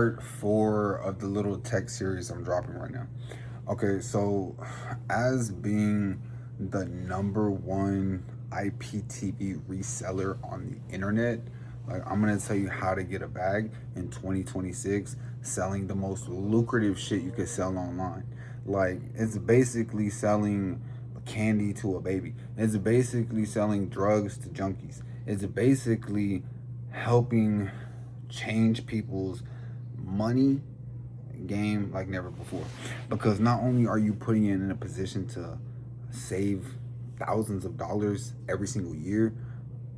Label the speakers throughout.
Speaker 1: part 4 of the little tech series I'm dropping right now. Okay, so as being the number one IPTV reseller on the internet, like I'm gonna tell you how to get a bag in 2026, selling the most lucrative shit you could sell online. Like it's basically selling candy to a baby. It's basically selling drugs to junkies. It's basically helping change people's money game like never before. Because not only are you putting it in a position to save thousands of dollars every single year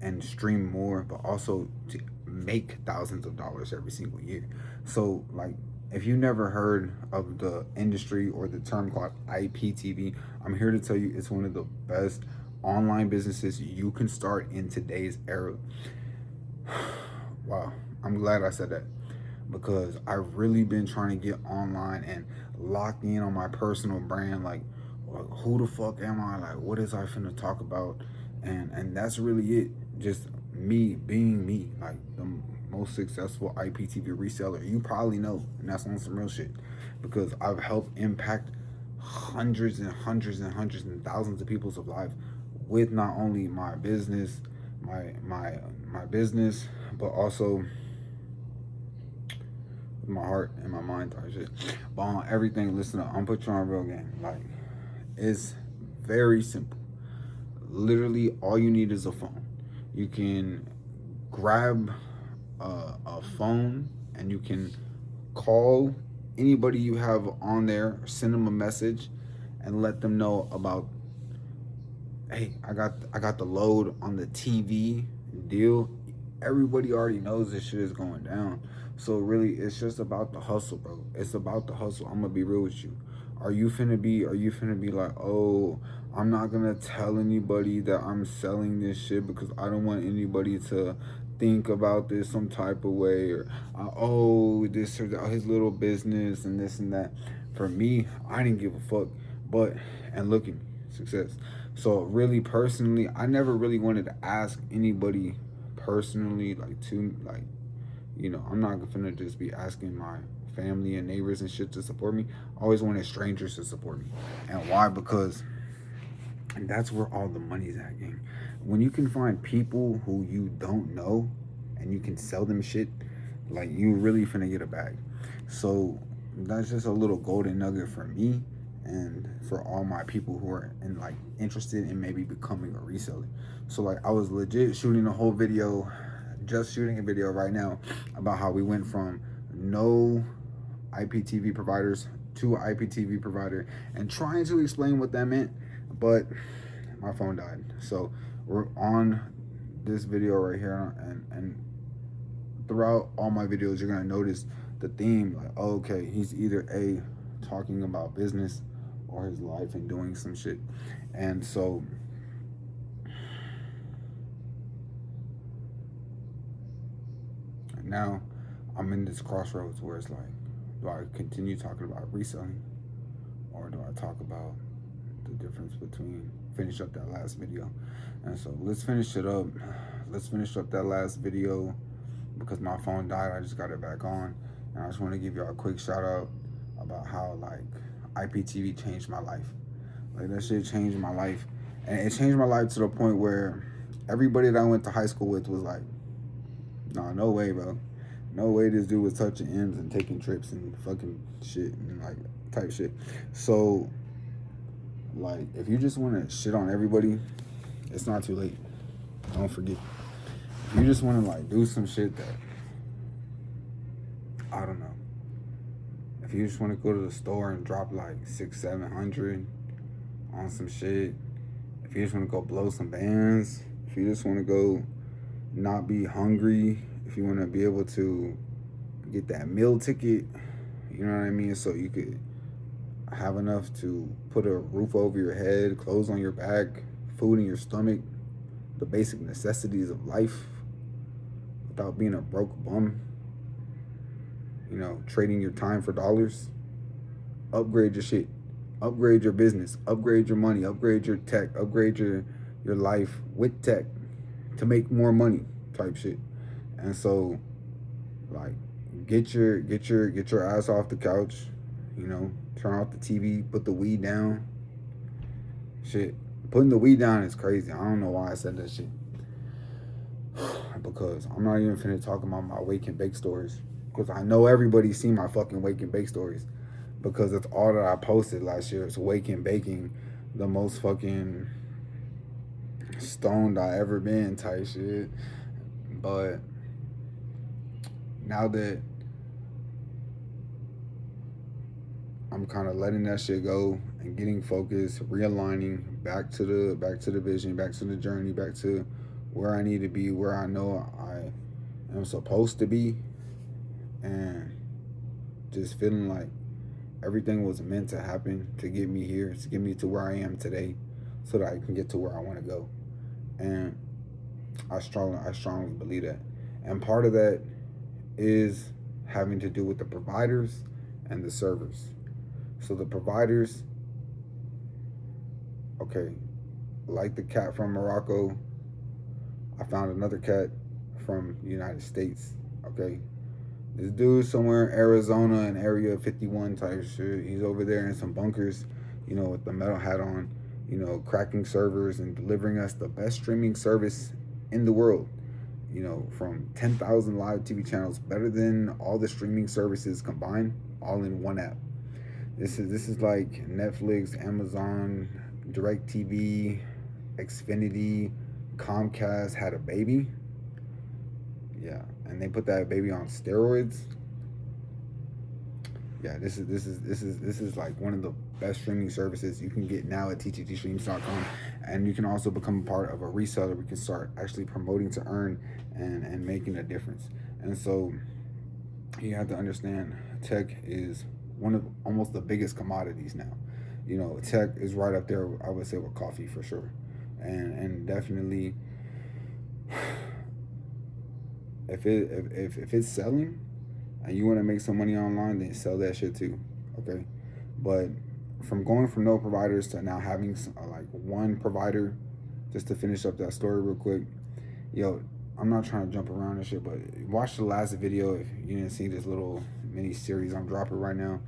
Speaker 1: and stream more, but also to make thousands of dollars every single year. So, like, if you never heard of the industry or the term called IPTV, I'm here to tell you it's one of the best online businesses you can start in today's era. Wow, I'm glad I said that because I've really been trying to get online and lock in on my personal brand. Like, who the fuck am I? Like, what is I finna talk about? And that's really it. Just me being me, like the most successful IPTV reseller you probably know, and that's on some real shit. Because I've helped impact hundreds and hundreds and hundreds and thousands of people's lives with not only my business, my business, but also my heart and my mind type shit. But on everything, listen up. I'm put you on a real game. Like, it's very simple. Literally, all you need is a phone. You can grab a phone and you can call anybody you have on there, send them a message, and let them know about, hey, I got the load on the TV deal. Everybody already knows this shit is going down. So really, it's just about the hustle, bro. It's about the hustle. I'm gonna be real with you. Are you finna be like, oh, I'm not gonna tell anybody that I'm selling this shit because I don't want anybody to think about this some type of way, or oh, this or that, his little business and this and that. For me, I didn't give a fuck. But and look at me, success. So really, personally, I never really wanted to ask anybody personally, like to like, I'm not gonna just be asking my family and neighbors and shit to support me. I always wanted strangers to support me. And why? Because that's where all the money's at, gang. When you can find people who you don't know and you can sell them shit, like you really finna get a bag. So that's just a little golden nugget for me and for all my people who are like interested in maybe becoming a reseller. So like I was legit shooting a whole video, just shooting a video right now about how we went from no IPTV providers to IPTV provider and trying to explain what that meant, but my phone died. So we're on this video right here, and throughout all my videos you're gonna notice the theme, like, oh, okay, he's either a talking about business or his life and doing some shit. And so now I'm in this crossroads where it's like, do I continue talking about reselling or do I talk about the difference between finish up that last video? And so let's finish it up. Let's finish up that last video because my phone died. I just got it back on. And I just want to give y'all a quick shout out about how like IPTV changed my life. Like that shit changed my life. And it changed my life to the point where everybody that I went to high school with was like, nah, no way, bro. No way this dude was touching M's and taking trips and fucking shit and like type shit. So like if you just want to shit on everybody, it's not too late. Don't forget. If you just want to like do some shit that, I don't know. If you just want to go to the store and drop like 600-700 on some shit, if you just want to go blow some bands, if you just want to go not be hungry, if you want to be able to get that meal ticket, you know what I mean, so you could have enough to put a roof over your head, clothes on your back, food in your stomach, the basic necessities of life without being a broke bum, trading your time for dollars. Upgrade your shit, upgrade your business, upgrade your money, upgrade your tech, upgrade your life with tech to make more money type shit. And so like Get your ass off the couch. You know, turn off the TV, put the weed down. Shit, putting the weed down is crazy. I don't know why I said that shit. Because I'm not even finna talk about my wake and bake stories. Because I know everybody's seen my fucking wake and bake stories. Because it's all that I posted last year. It's wake and baking, the most fucking stoned I ever been type shit. But now that I'm kind of letting that shit go and getting focused, realigning back to the vision, back to the journey, back to where I need to be, where I know I am supposed to be, and just feeling like everything was meant to happen to get me here, to get me to where I am today, so that I can get to where I want to go. And I strongly believe that. And part of that is having to do with the providers and the servers. So the providers, okay, like the cat from Morocco, I found another cat from the United States. Okay, this dude somewhere in Arizona in Area 51 type shit. He's over there in some bunkers, you know, with the metal hat on, you know, cracking servers and delivering us the best streaming service in the world. You know, from 10,000 live TV channels, better than all the streaming services combined, all in one app. This is like Netflix, Amazon, DirecTV, Xfinity, Comcast had a baby. Yeah, and they put that baby on steroids. Yeah, this is like one of the best streaming services you can get now at ttgstreams.com, and you can also become a part of a reseller. We can start actually promoting to earn and making a difference. And so you have to understand, tech is one of almost the biggest commodities now. You know, tech is right up there, I would say, with coffee for sure, and definitely if it's selling and you want to make some money online, then sell that shit too. Okay, but from going from no providers to now having like one provider, just to finish up that story real quick, yo, I'm not trying to jump around and shit, but watch the last video if you didn't see this little mini series I'm dropping right now.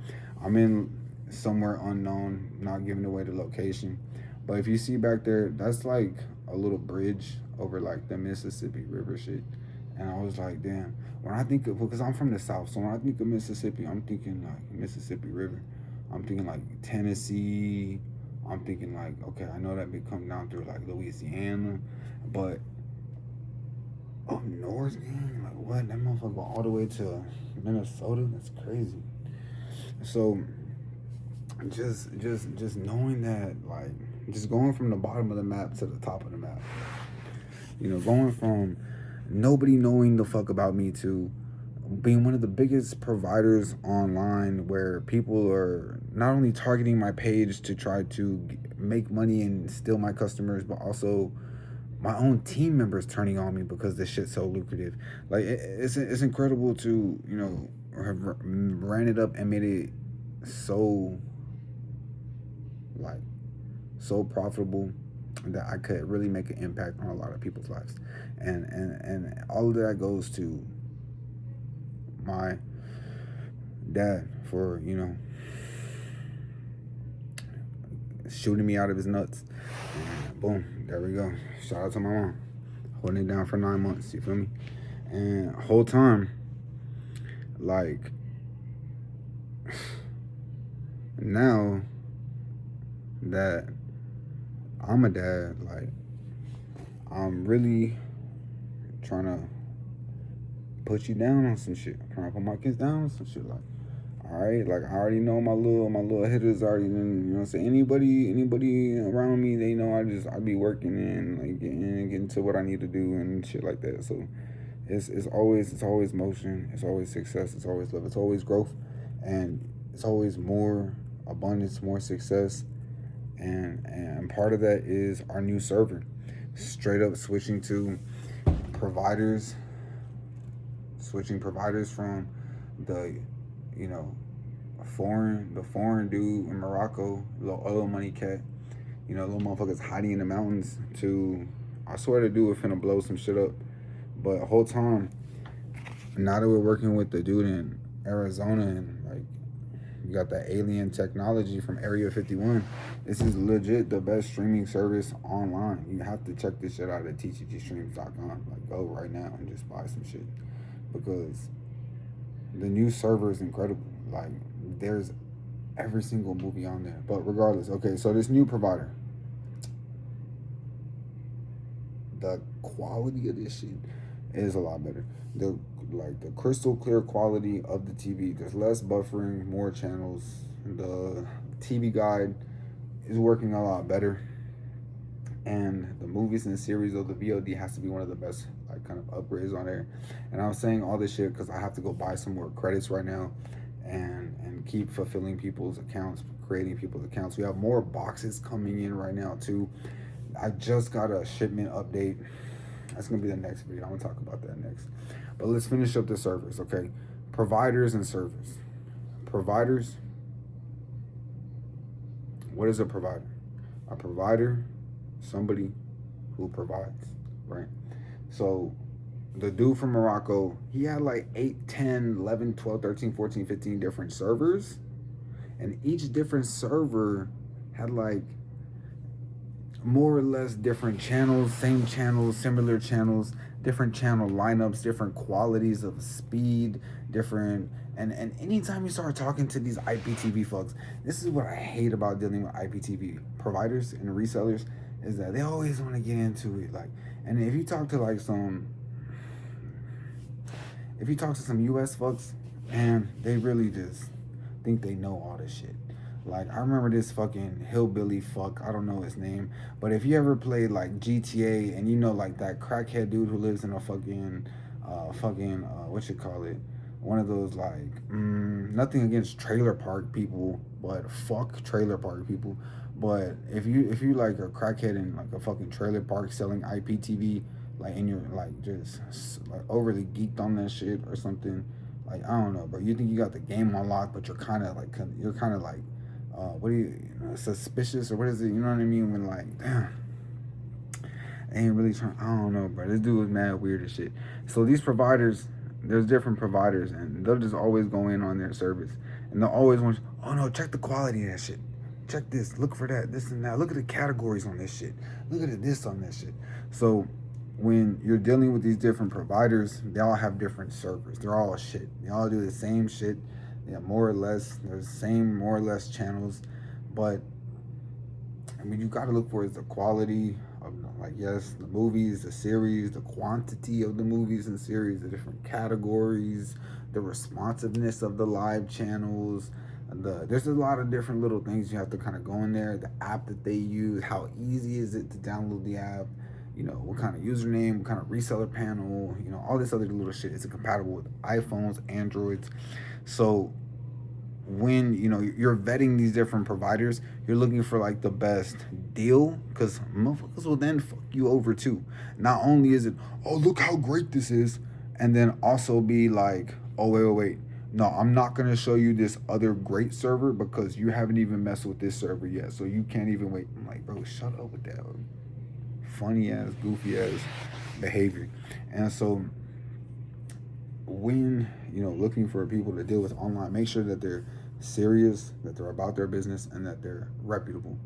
Speaker 1: I'm in somewhere unknown, not giving away the location, but if you see back there, that's like a little bridge over like the Mississippi River shit. And I was like, damn. When I think of, because I'm from the South, so when I think of Mississippi, I'm thinking like Mississippi River. I'm thinking like Tennessee. I'm thinking like, okay, I know that may come down through like Louisiana, but up north, man, like what? That motherfucker go all the way to Minnesota? That's crazy. So just knowing that, like, just going from the bottom of the map to the top of the map. You know, going from nobody knowing the fuck about me to being one of the biggest providers online, where people are not only targeting my page to try to make money and steal my customers, but also my own team members turning on me because this shit's so lucrative. Like it's incredible to, you know, have ran it up and made it so, like, so profitable that I could really make an impact on a lot of people's lives. And all of that goes to my dad for, you know, shooting me out of his nuts. And boom, there we go. Shout out to my mom, holding it down for 9 months. You feel me? And whole time, like, now that I'm a dad, like, I'm really trying to put you down on some shit. I'm trying to put my kids down on some shit. Like, all right, like, I already know my little hitters already. You know what I'm saying? Anybody around me, they know I be working and like getting to what I need to do and shit like that. So it's always motion. It's always success. It's always love. It's always growth, and it's always more abundance, more success. And part of that is our new server. Straight up switching providers from the, you know, foreign dude in Morocco, little oil money cat, you know, little motherfuckers hiding in the mountains, to, I swear the dude was finna blow some shit up. But the whole time, Now that we're working with the dude in Arizona, and like you got that alien technology from Area 51, this is legit the best streaming service online. You have to check this shit out at TTGstreams.com. Like, go right now and just buy some shit, because the new server is incredible. Like, there's every single movie on there. But regardless, okay, so this new provider, the quality of this shit is a lot better. The crystal clear quality of the TV. There's less buffering, more channels. The TV guide is working a lot better. And the movies and series of the VOD has to be one of the best like kind of upgrades on there. And I'm saying all this shit because I have to go buy some more credits right now, and keep fulfilling people's accounts, creating people's accounts. We have more boxes coming in right now too. I just got a shipment update. That's gonna be the next video. I'm gonna talk about that next. But let's finish up the servers, okay? Providers and servers. Providers. What is a provider? A provider, somebody who provides, right? So the dude from Morocco, he had like 8, 10, 11, 12, 13, 14, 15 different servers. And each different server had like more or less different channels, same channels, similar channels, different channel lineups, different qualities of speed, different and anytime you start talking to these IPTV folks, this is what I hate about dealing with IPTV providers and resellers, is that they always want to get into it. Like, and if you talk to like some US folks, and they really just think they know all this shit. Like, I remember this fucking hillbilly fuck, I don't know his name, but if you ever played like GTA, and you know like that crackhead dude who lives in a fucking what you call it, one of those like nothing against trailer park people, but fuck trailer park people. But if you like a crackhead in like a fucking trailer park selling IPTV, like, and you're like just like overly geeked on that shit or something, like, I don't know, but you think you got the game unlocked, but you're kind of like what do suspicious, or what is it? You know what I mean? When like, damn, ain't really trying. I don't know, bro. This dude was mad weird as shit. So these providers, there's different providers, and they'll just always go in on their service, and they'll always want, oh no, check the quality of that shit. Check this, look for that, this and that. Look at the categories on this shit. Look at this on this shit. So when you're dealing with these different providers, they all have different servers. They're all shit. They all do the same shit. Yeah, more or less. They're the same, more or less channels. But I mean, you gotta look for is the quality of, like, yes, the movies, the series, the quantity of the movies and series, the different categories, the responsiveness of the live channels. There's a lot of different little things you have to kind of go in there. The app that they use, how easy is it to download the app? You know, what kind of username, what kind of reseller panel, you know, all this other little shit. Is it compatible with iPhones, Androids? So when, you know, you're vetting these different providers, you're looking for like the best deal, because motherfuckers will then fuck you over too. Not only is it, oh, look how great this is, and then also be like, oh, wait. No, I'm not going to show you this other great server because you haven't even messed with this server yet. So you can't even wait. I'm like, bro, shut up with that funny ass, goofy ass behavior. And so when, you know, looking for people to deal with online, make sure that they're serious, that they're about their business, and that they're reputable.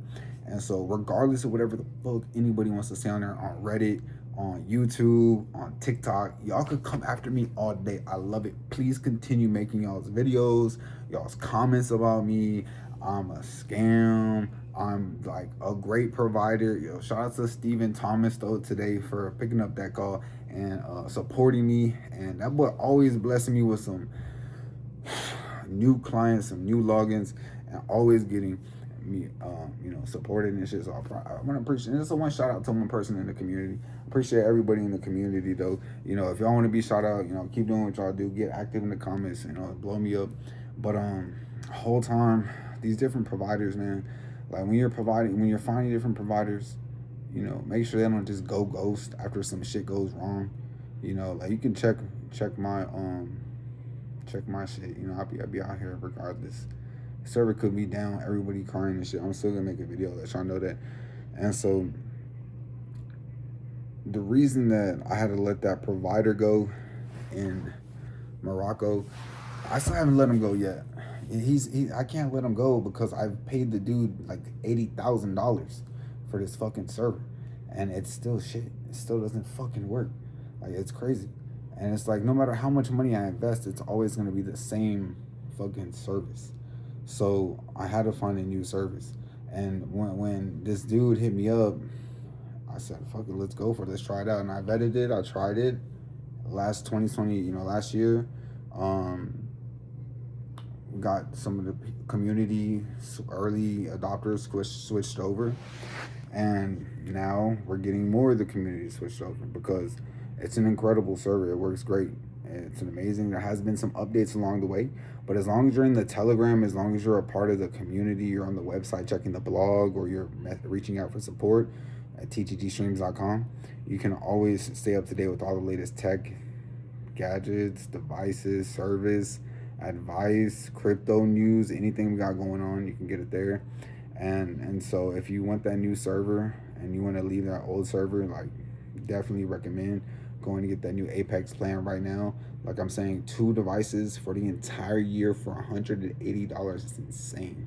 Speaker 1: And so regardless of whatever the fuck anybody wants to say on there, on Reddit, on YouTube, on TikTok, y'all could come after me all day. I love it. Please continue making y'all's videos, y'all's comments about me. I'm a scam. I'm like a great provider. Yo, shout out to Stephen Thomas though today for picking up that call and supporting me. And that boy always blessing me with some new clients, some new logins, and always getting me, you know, supported and shit. So I want to appreciate. Just one shout out to one person in the community. Appreciate everybody in the community though. You know, if y'all want to be shout out, you know, keep doing what y'all do. Get active in the comments. You know, blow me up. But whole time, these different providers, man. Like when you're finding different providers, you know, make sure they don't just go ghost after some shit goes wrong. You know, like you can check my shit. You know, I'll be out here regardless. Server could be down, everybody crying and shit. I'm still gonna make a video, let y'all know that. And so the reason that I had to let that provider go, and Morocco. I still haven't let him go yet. I can't let him go because I've paid the dude like $80,000 for this fucking server, and it's still shit. It still doesn't fucking work. Like, it's crazy, and it's like no matter how much money I invest, it's always gonna be the same fucking service. So I had to find a new service, and when this dude hit me up, I said, "Fuck it, let's go for it. Let's try it out." And I vetted it. I tried it last 2020. Last year. Got some of the community early adopters switched over, and now we're getting more of the community switched over because it's an incredible server. It works great. It's an amazing. There has been some updates along the way, but as long as you're in the Telegram, as long as you're a part of the community, you're on the website checking the blog, or you're reaching out for support at ttgstreams.com, you can always stay up to date with all the latest tech, gadgets, devices, service, advice, crypto news, anything we got going on, you can get it there. And so if you want that new server and you want to leave that old server, like, definitely recommend going to get that new Apex plan right now. Like I'm saying, 2 devices for the entire year for $180 is insane.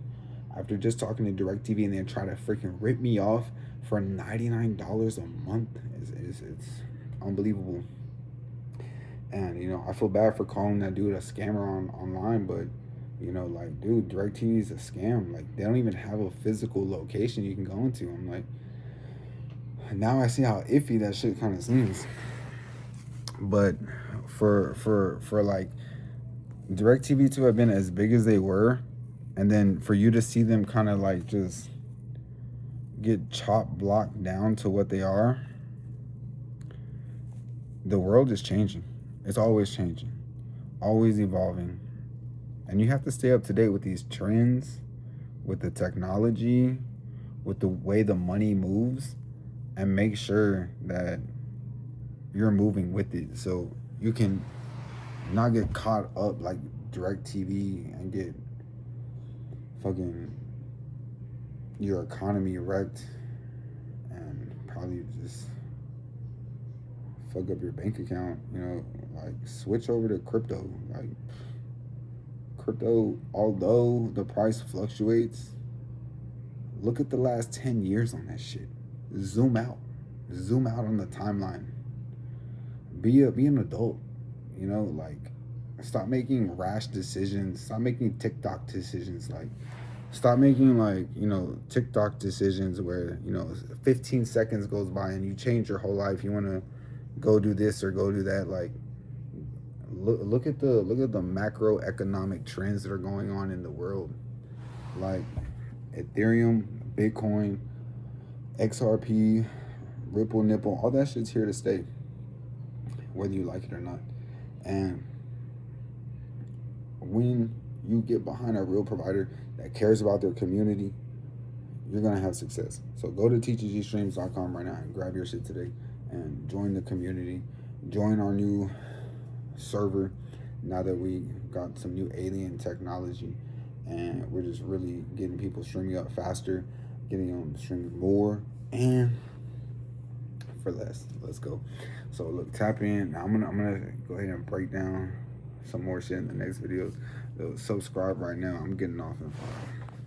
Speaker 1: After just talking to DirecTV and then try to freaking rip me off for $99 a month, it's unbelievable. And I feel bad for calling that dude a scammer online, but like, dude, DirecTV is a scam. Like, they don't even have a physical location you can go into. I'm like, now I see how iffy that shit kind of seems. But for like DirecTV to have been as big as they were, and then for you to see them kind of like just get blocked down to what they are, the world is changing. It's always changing, always evolving. And you have to stay up to date with these trends, with the technology, with the way the money moves, and make sure that you're moving with it so you can not get caught up like DirecTV and get fucking your economy wrecked and probably just fuck up your bank account. Like, switch over to crypto. Like, crypto, although the price fluctuates, look at the last 10 years on that shit. Zoom out on the timeline. Be an adult. Like, stop making rash decisions. Stop making TikTok decisions. Like, stop making TikTok decisions where 15 seconds goes by and you change your whole life. You want to go do this or go do that. Like, look at the macroeconomic trends that are going on in the world. Like Ethereum, Bitcoin, XRP, Ripple, Nipple, all that shit's here to stay, whether you like it or not. And when you get behind a real provider that cares about their community, you're going to have success. So go to ttgstreams.com right now and grab your shit today and join the community. Join our new server now that we got some new alien technology, and we're just really getting people streaming up faster, getting them streaming more and for less. Let's go. So look, tap in. Now I'm gonna go ahead and break down some more shit in the next videos. Subscribe right now. I'm getting off in 5.